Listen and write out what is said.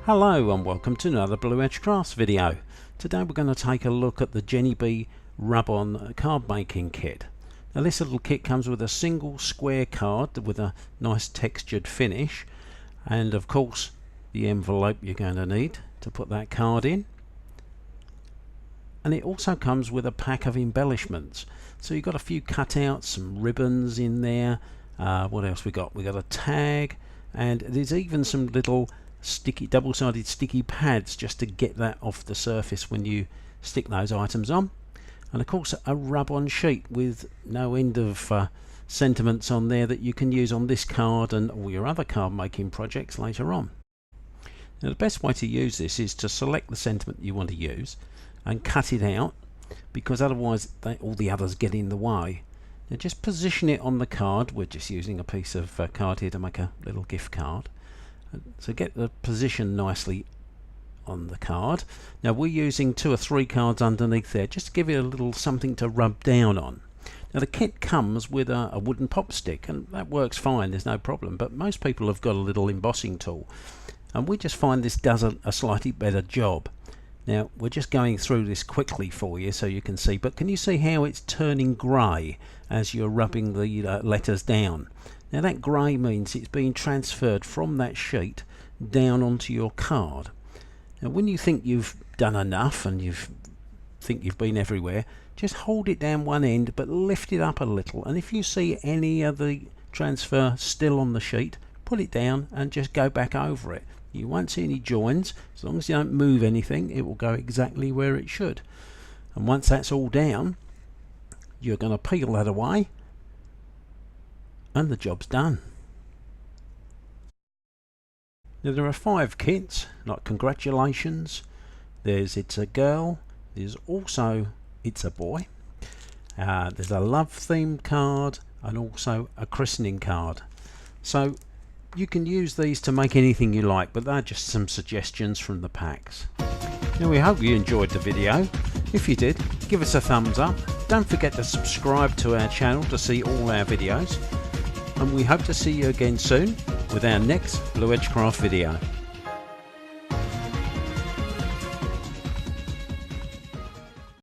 Hello and welcome to another Blue Edge Crafts video. Today we're going to take a look at the Jenni B rub-on card making kit. Now this little kit comes with a single square card with a nice textured finish, and of course the envelope you're going to need to put that card in. And it also comes with a pack of embellishments. So you've got a few cutouts, some ribbons in there. What else we got? We got a tag, and there's even some little sticky double-sided sticky pads just to get that off the surface when you stick those items on, and of course a rub-on sheet with no end of sentiments on there that you can use on this card and all your other card making projects later on. Now the best way to use this is to select the sentiment you want to use and cut it out, because otherwise all the others get in the way. Now just position it on the card. We're just using a piece of card here to make a little gift card. So get the position nicely on the card. Now we're using 2 or 3 cards underneath there just to give it a little something to rub down on. Now the kit comes with a wooden pop stick, and that works fine, there's no problem, but most people have got a little embossing tool, and we just find this does a slightly better job. Now we're just going through this quickly for you so you can see, but can you see how it's turning grey as you're rubbing the letters down? Now that grey means it's being transferred from that sheet down onto your card. Now when you think you've done enough and think you've been everywhere, just hold it down one end but lift it up a little, and if you see any of the transfer still on the sheet, put it down and just go back over it. You won't see any joins. As long as you don't move anything, it will go exactly where it should. And once that's all down, you're going to peel that away and the job's done. Now there are 5 kits, like congratulations, there's it's a girl, there's also it's a boy, there's a love themed card, and also a christening card. So you can use these to make anything you like, but they're just some suggestions from the packs. Now we hope you enjoyed the video. If you did, give us a thumbs up. Don't forget to subscribe to our channel to see all our videos, and we hope to see you again soon with our next Blue Edge Craft video.